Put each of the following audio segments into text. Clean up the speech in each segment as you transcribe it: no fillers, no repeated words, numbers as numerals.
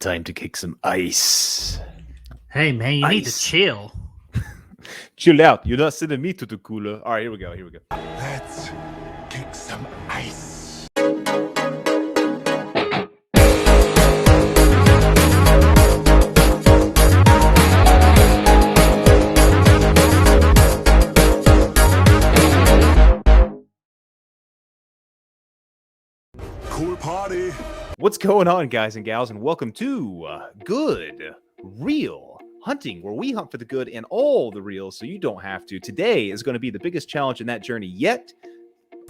time to kick some ice. Hey, man, you need to Ice. chill. Chill out. You're not sending me to the cooler. All right, here we go. Let's kick some ice. Cool party. What's going on, guys and gals, and welcome to Good Real Hunting, where we hunt for the good and all the real so you don't have to. Today is going to be the biggest challenge in that journey yet.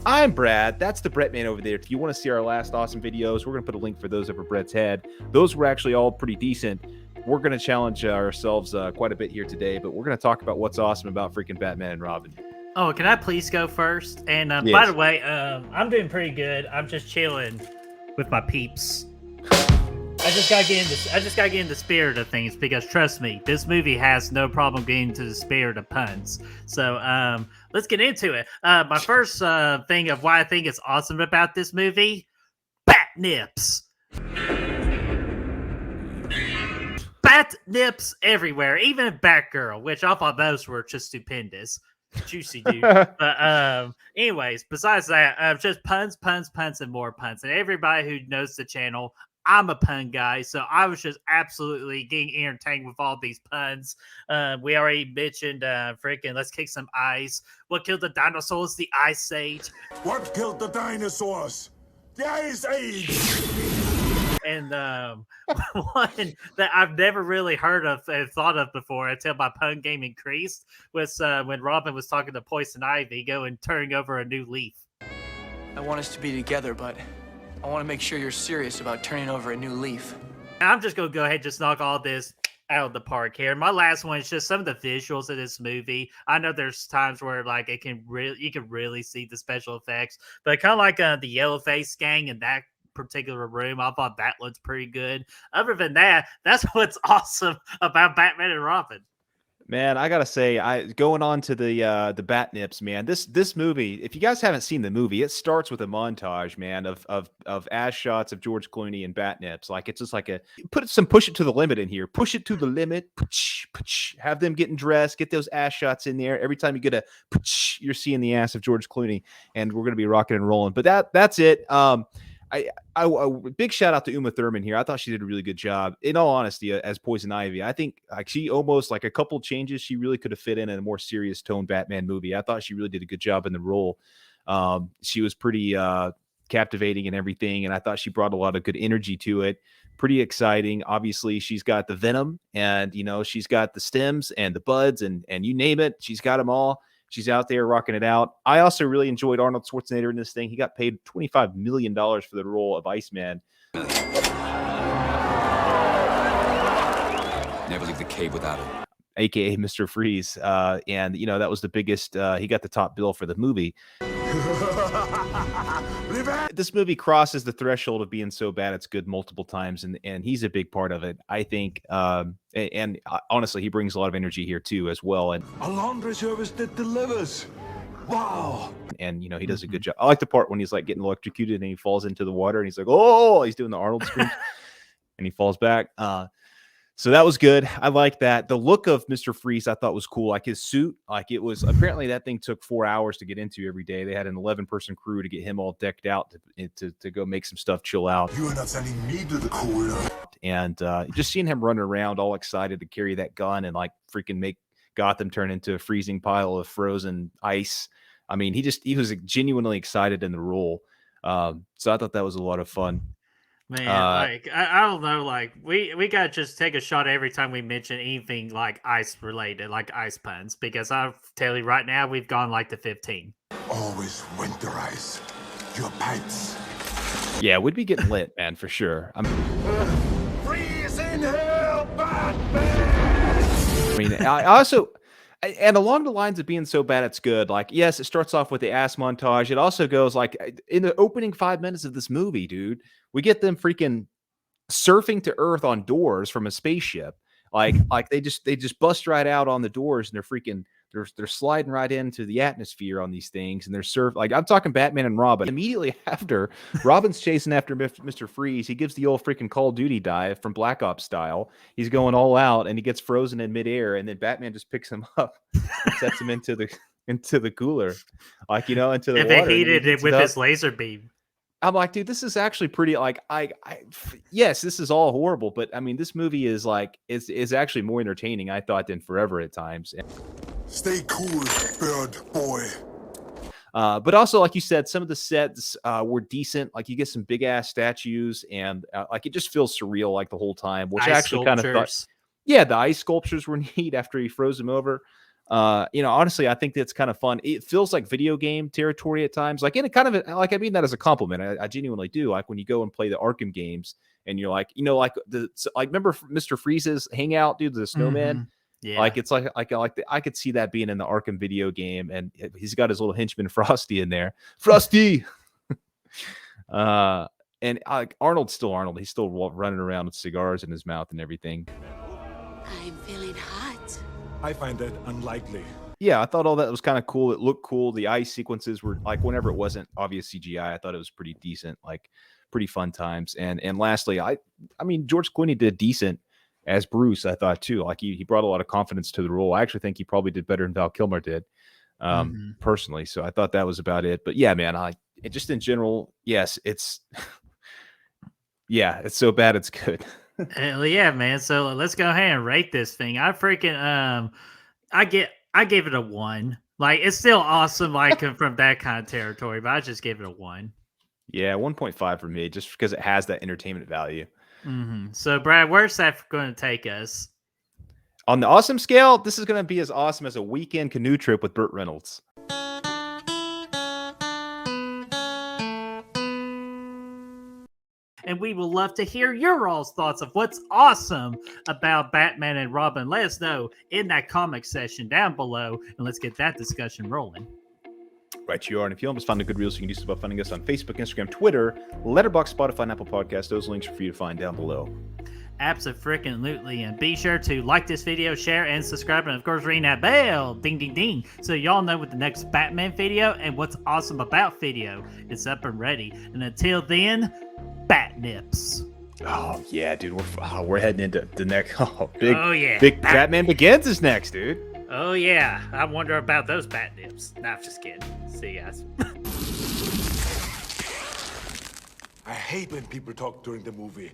I'm Brad. That's the Brett man over there. If you want to see our last awesome videos, we're going to put a link for those over Brett's head. Those were actually all pretty decent. We're going to challenge ourselves quite a bit here today, but we're going to talk about what's awesome about freaking Batman and Robin. Oh, can I please go first? And by Yes. the way, I'm doing pretty good. I'm just chilling with my peeps. I just gotta get in the spirit of things because trust me, this movie has no problem getting into the spirit of puns. So let's get into it. My first thing of why I think it's awesome about this movie: bat nips. Bat nips everywhere, even Batgirl, which I thought those were just stupendous. Juicy dude. But anyways, besides that, just puns, and more puns. And everybody who knows the channel, I'm a pun guy, so I was just absolutely getting entertained with all these puns. We already mentioned freaking let's kick some ice. What killed the dinosaurs? The Ice Age. What killed the dinosaurs? The Ice Age! And one that I've never really heard of and thought of before until my pun game increased was when Robin was talking to Poison Ivy, going turning over a new leaf. I want us to be together, but I want to make sure you're serious about turning over a new leaf. I'm just going to go ahead and just knock all this out of the park here. My last one is just some of the visuals of this movie. I know there's times where like you can really see the special effects, but kind of like the yellow face gang and that particular room, I thought that looked pretty good. Other than that, that's what's awesome about Batman and Robin. Man, I gotta say, going on to the bat nips, man. This movie, if you guys haven't seen the movie, it starts with a montage, man, of ass shots of George Clooney and bat nips. Like it's just like push it to the limit in here. Push it to the limit. Have them getting dressed, get those ass shots in there. Every time you get a you're seeing the ass of George Clooney, and we're gonna be rocking and rolling. But that's it. I big shout out to Uma Thurman here. I thought she did a really good job. In all honesty, as Poison Ivy, I think like she almost like a couple changes she really could have fit in a more serious tone Batman movie. I thought she really did a good job in the role. She was pretty captivating and everything, and I thought she brought a lot of good energy to it. Pretty exciting. Obviously, she's got the venom, and she's got the stems and the buds, and you name it, she's got them all. She's out there rocking it out. I also really enjoyed Arnold Schwarzenegger in this thing. He got paid $25 million for the role of Iceman. Never leave the cave without him. AKA Mr. Freeze. And, that was the biggest, he got the top bill for the movie. This movie crosses the threshold of being so bad it's good multiple times, and he's a big part of it, I think. And honestly, he brings a lot of energy here too as well. And A laundry service that delivers. Wow. And he does a good job. I like the part when he's like getting electrocuted and he falls into the water and he's like, oh, he's doing the Arnold scream and he falls back. So that was good. I like that. The look of Mr. Freeze I thought was cool. Like his suit, like it was apparently that thing took 4 hours to get into every day. They had an 11-person crew to get him all decked out to go make some stuff chill out. You are not sending me to the cooler. And just seeing him running around all excited to carry that gun and like freaking make Gotham turn into a freezing pile of frozen ice. I mean, he was genuinely excited in the role. So I thought that was a lot of fun. Man, like I don't know, like we gotta just take a shot every time we mention anything like ice related, like ice puns, because I'll tell you right now we've gone like to 15. Always winterize your pipes. Yeah, we'd be getting lit, man, for sure. Freeze in hell, Batman! I mean, I also, and along the lines of being so bad it's good, like, yes, it starts off with the ass montage. It also goes like in the opening 5 minutes of this movie, dude, we get them freaking surfing to Earth on doors from a spaceship. Like they just bust right out on the doors and they're they're sliding right into the atmosphere on these things, and they're like I'm talking Batman and Robin. Immediately after, Robin's chasing after Mr. Freeze. He gives the old freaking Call of Duty dive from Black Ops style. He's going all out, and he gets frozen in midair, and then Batman just picks him up and sets him into the cooler, like into the if water. He heated it with his laser beam. I'm like, dude, this is actually pretty. Like, yes, this is all horrible, but I mean, this movie is like is actually more entertaining, I thought, than Forever at times. Stay cool, bird boy. But also, like you said, some of the sets were decent. Like you get some big ass statues, and like it just feels surreal like the whole time. Which I actually kind of thought, yeah, the ice sculptures were neat after he froze them over. Honestly, I think that's kind of fun. It feels like video game territory at times. Like in a kind of like I mean that as a compliment. I genuinely do. Like when you go and play the Arkham games, and you're like, like remember Mr. Freeze's hangout, dude, the snowman. Mm-hmm. Yeah. Like it's like I could see that being in the Arkham video game, and he's got his little henchman Frosty in there. Frosty. And Arnold's still Arnold. He's still running around with cigars in his mouth and everything. I'm feeling hot. I find that unlikely. Yeah, I thought all that was kind of cool. It looked cool. The ice sequences were like whenever it wasn't obvious CGI, I thought it was pretty decent, like pretty fun times. And lastly, I mean George Clooney did decent as Bruce, I thought too. Like he brought a lot of confidence to the role. I actually think he probably did better than Val Kilmer did, personally. So I thought that was about it. But yeah, man, just in general, yes, it's it's so bad it's good. Hell yeah, man. So let's go ahead and rate this thing. I freaking I gave it a 1. Like it's still awesome, like from that kind of territory, but I just gave it a 1. Yeah, 1.5 for me, just because it has that entertainment value. Mm-hmm. So Brad, where's that going to take us? On the awesome scale, this is going to be as awesome as a weekend canoe trip with Burt Reynolds. And we would love to hear your all's thoughts of what's awesome about Batman and Robin. Let us know in that comment section down below, and let's get that discussion rolling. Right you are. And if you almost found a good reels, you can do so by finding us on Facebook, Instagram, Twitter, Letterboxd, Spotify, and Apple Podcasts. Those links are for you to find down below. Abso-freaking-lutely. And be sure to like this video, share, and subscribe. And of course, ring that bell. Ding, ding, ding. So y'all know what the next Batman video and what's awesome about video is up and ready. And until then, Bat Nips. Oh, yeah, dude. We're heading into the next. Big Big Batman Begins is next, dude. Oh, yeah. I wonder about those Bat Nips. Nah, I'm just kidding. See you guys. I hate when people talk during the movie.